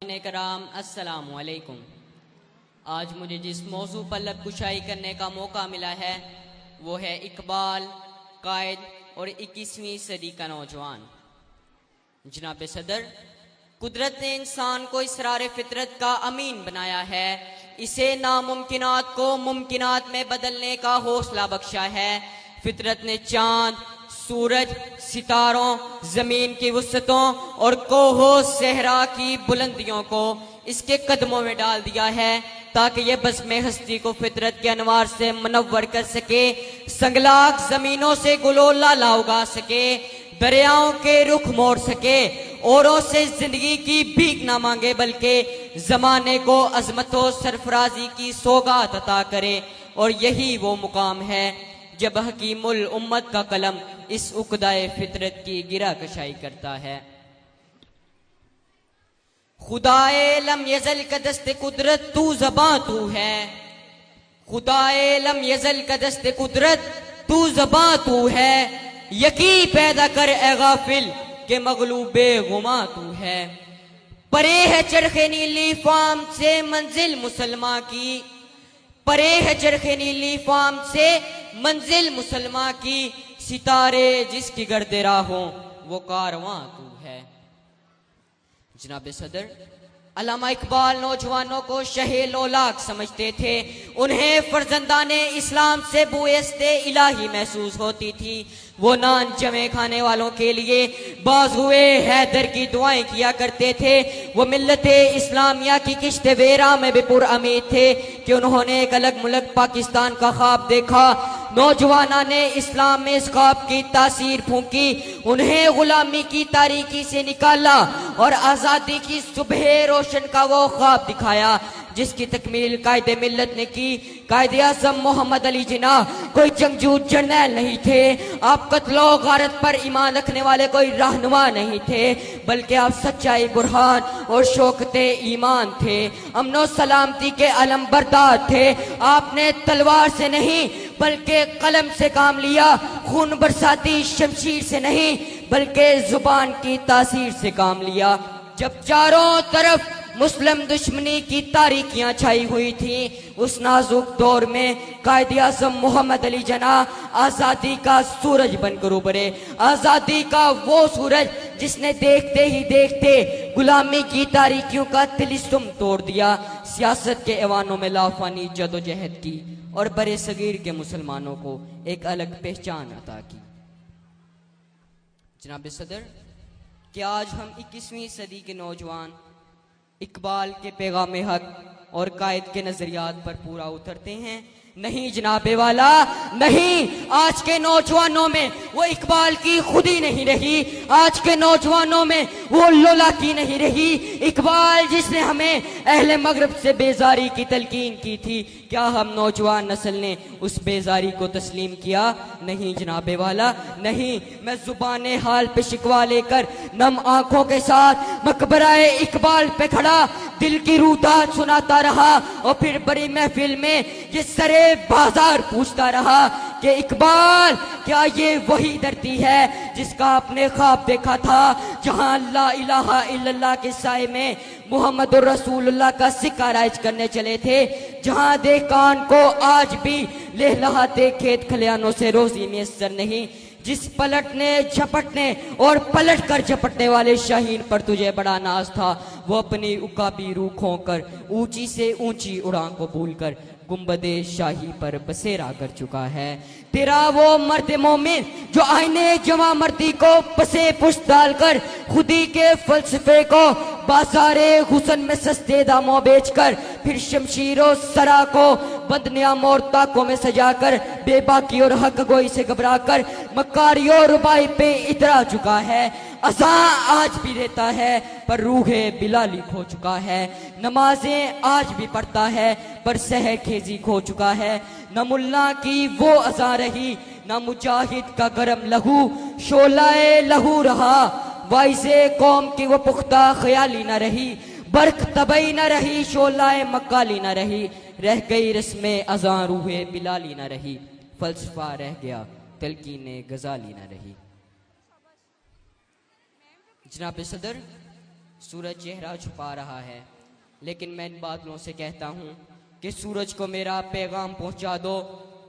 सामीन कराम अस्सलामु अलैकुम। आज मुझे जिस मौजू पर लबकुशाई करने का मौका मिला है वो है इकबाल, कायद और 21वीं सदी का नौजवान। जनाब सदर, कुदरत ने इंसान को इसरार फितरत का अमीन बनाया है। इसे नामुमकिनात को मुमकिनात में बदलने का हौसला बख्शा है। फितरत ने चांद, सूरज, सितारों, जमीन की वसतों और कोहो सहरा की बुलंदियों को इसके कदमों में डाल दिया है ताकि ये बज़्म हस्ती को फितरत के अनवार से मुनव्वर कर सके, संगलाक जमीनों से गुलोला ला उगा सके, दरियाओं के रुख मोड़ सके, औरों से जिंदगी की भीख ना मांगे बल्कि जमाने को अजमतों सरफराजी की सौगात अता करे। और यही वो मुकाम है जब हकीमुल उम्मत का कलम इस उकदाए फितरत की गिरा कशाई करता है। खुदाए लम यजल का दस्ते कुदरत तू ज़बां तू है। खुदाए लम यजल का दस्ते कुदरत तू ज़बां तू है। यकी पैदा कर ए गाफिल के मगलूबे गुमा तू है। परे है चरखे नीली फाम से मंजिल मुसलमा की। परे है चरखे नीली फाम से मंजिल मुसलमा की। सितारे जिसकी गर्दे राहों वो कारवां तू है। जनाब सदर, अल्लामा इकबाल नौजवानों को शहे लोलाक समझते थे। उन्हें फर्जंदाने इस्लाम से बुएस्ते इलाही महसूस होती थी। वो नान जमे खाने वालों के लिए बाजुए हैदर की दुआएं किया करते थे। वो मिल्लते इस्लामिया की किश्ते वेरा में भी पुरअमीद थे कि उन्होंने एक अलग मुल्क पाकिस्तान का ख्वाब देखा। नौजवाना ने इस्लाम में इस ख्वाब की तासीर फूंकी, उन्हें गुलामी की तारीकी से निकाला और आज़ादी की सुबह रोशन का वो ख्वाब दिखाया जिसकी तकमील कायदे मिल्लत ने की। कायदे आज़म मोहम्मद अली जिन्ना कोई जंगजू जर्नैल नहीं थे। आप कत्लो गारत पर ईमान रखने वाले कोई रहनुमा नहीं थे, बल्कि आप सच्चाई, बुरहान और शौकते ईमान थे। अमनो सलामती के अलम बरदार थे। आपने तलवार से नहीं बल्कि कलम से काम लिया। खून बरसाती शमशीर से नहीं बल्कि जुबान की तासीर से काम लिया। जब चारों तरफ मुस्लिम दुश्मनी की तारीकियां छाई हुई थी, उस नाजुक दौर में कायदे आज़म मोहम्मद अली जिन्ना आज़ादी का सूरज बनकर उभरे। आज़ादी का वो सूरज जिसने देखते ही देखते गुलामी की तारीकियों का तिलिस्म तोड़ दिया, सियासत के ऐवानों में लाफानी जदोजहद की और बड़े सगीर के मुसलमानों को एक अलग पहचान अता की। जनाब सदर, क्या आज हम 21वीं सदी के नौजवान इकबाल के पैगाम हक और कायद के नजरियात पर पूरा उतरते हैं? नहीं जनाबे वाला, नहीं। आज के नौजवानों में वो इकबाल की खुदी नहीं रही। आज के नौजवानों में वो लोला की नहीं रही। इकबाल जिसने हमें अहले मगरब से बेजारी की तलकीन की थी, क्या हम नौजवान नस्ल ने उस बेजारी को तस्लीम किया? नहीं जनाबे वाला, नहीं। मैं जुबाने हाल पे शिकवा लेकर नम आंखों के साथ मकबराए इकबाल पे खड़ा दिल की रूदात सुनाता रहा और फिर बड़ी महफिल में ये सरे बाजार पूछता रहा कि इकबाल, क्या ये वही धरती है जिसका आपने ख्वाब देखा था, जहां ला इलाहा इल्लल्लाह के साए में मोहम्मद रसूलुल्लाह का सिक्का राइज करने चले थे, जहां देकान को आज भी लहलहाते खेत खलियानों से रोजी मैसर नहीं, जिस पलटने झपटने और पलट कर झपटने वाले शाहीन पर तुझे बड़ा नाज था, वो अपनी उकाबी रूह खोकर ऊंची से ऊंची उड़ान को भूलकर गुंबदे शाही पर बसेरा कर चुका है। तेरा वो मर्द मोमिन जो आईने जवा मर्दी को पसे पुष्ट डालकर खुदी के फलसफे को बाजारे हुसन में सस्ते दामों बेचकर फिर शमशीरों सरा को बदनियाम और ताकों में सजाकर बेबाकी और हक गोई से घबराकर मकारियों रुबाई पे इतरा चुका है। अज़ा आज भी रहता है पर रूहे बिलाली खो चुका है। नमाजें आज भी पढ़ता है पर सहर खेजी खो चुका है। न मुल्ला की वो अज़ा रही न मुजाहिद का गरम लहू शोलाए लहू रहा। वाइज़े कौम की वो पुख्ता ख्याली न रही, बर्क तबई न रही, शोलाए मक्काली न रही, रह गई रस्में अज़ा रूहे बिलाली न रही, फलसफा रह गया तलकीने गजाली न रही। जनाब सदर, सूरज चेहरा छुपा रहा है, लेकिन मैं इन बादलों से कहता हूँ कि सूरज को मेरा पैगाम पहुँचा दो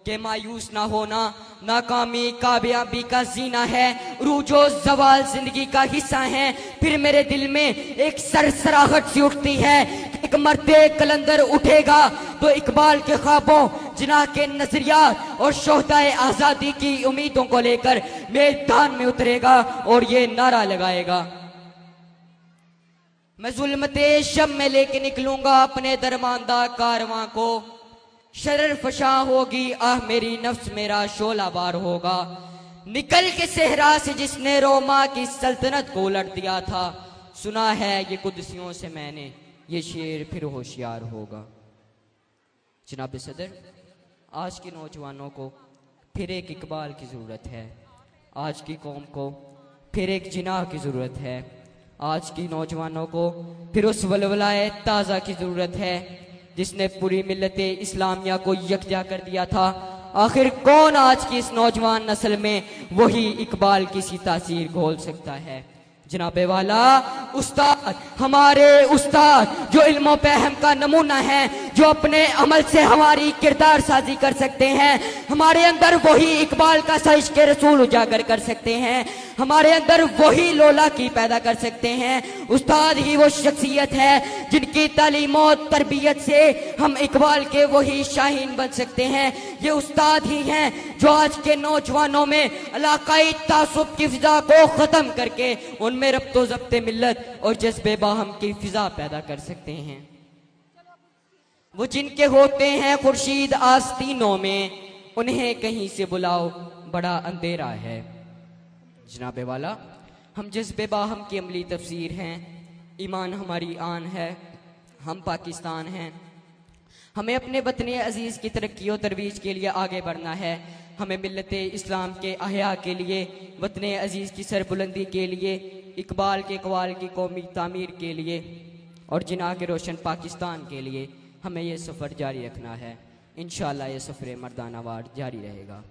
कि मायूस ना होना नाकामी कामयाबी का जीना है, रूजो जवाल जिंदगी का हिस्सा है। फिर मेरे दिल में एक सरसराहट सी उठती है, एक मर्दे कलंदर उठेगा तो इकबाल के ख्वाबों, जिन्ना के नजरियात और शोहदाए आजादी की उम्मीदों को लेकर मैदान में उतरेगा और ये नारा लगाएगा, मैं जुल्मते शब में लेके निकलूंगा अपने दरमानदा कारवां को, शरर फशा होगी आह मेरी नफ्स मेरा शोला बार होगा, निकल के सहरा से जिसने रोमा की सल्तनत को उलट दिया था, सुना है ये कुदसियों से मैंने, ये शेर फिर होशियार होगा। जनाब सदर, आज के नौजवानों को फिर एक इकबाल की ज़रूरत है, आज की कौम को फिर एक जिनाह की ज़रूरत है, आज की नौजवानों को फिर उस वलवलाए ताज़ा की ज़रूरत है जिसने पूरी मिल्लत इस्लामिया को यकजा कर दिया था। आखिर कौन आज की इस नौजवान नस्ल में वही इकबाल की सी तासीर घोल सकता है? जनाबे वाला उस्ताद, हमारे उस्ताद जो इल्मो फहम का नमूना है, जो अपने अमल से हमारी किरदार साजी कर सकते हैं, हमारे अंदर वही इकबाल का सा इश्क़ रसूल उजागर कर सकते हैं, हमारे अंदर वही लोला की पैदा कर सकते हैं। उस्ताद ही वो शख्सियत है जिनकी तालीम और तरबियत से हम इकबाल के वही शाहीन बन सकते हैं। ये उस्ताद ही हैं जो आज के नौजवानों में इलाकाई तासुब की फिजा को खत्म करके उनमें रब्तो ज़ब्ते मिल्लत और जज्बे बाहम की फिजा पैदा कर सकते हैं। वो जिनके होते हैं खुर्शीद आस्तीनों में, उन्हें कहीं से बुलाओ बड़ा अंधेरा है। जनाबे वाला, हम जज्बे बाहम की अमली तफसीर हैं, ईमान हमारी आन है, हम पाकिस्तान हैं, हमें अपने वतन अजीज़ की तरक्की और तरवीज के लिए आगे बढ़ना है, हमें मिल्लत इस्लाम के अहया के लिए, वतन अजीज़ की सरबुलंदी के लिए, इकबाल के कवाल की कौमी तामीर के लिए और जिना के रोशन पाकिस्तान के लिए हमें ये सफ़र जारी रखना है। इंशाअल्लाह ये सफ़र मर्दाना वार जारी रहेगा।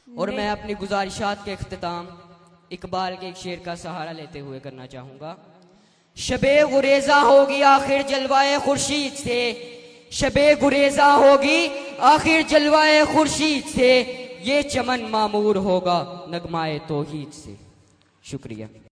और मैं अपनी गुजारिशात के इख्तिताम इकबाल के एक शेर का सहारा लेते हुए करना चाहूँगा। शबे गुरेजा होगी आखिर जलवाए खुर्शीद से, शबे गुरेजा होगी आखिर जलवाए खुर्शीद से, ये चमन मामूर होगा नगमाए तौहीद से। शुक्रिया।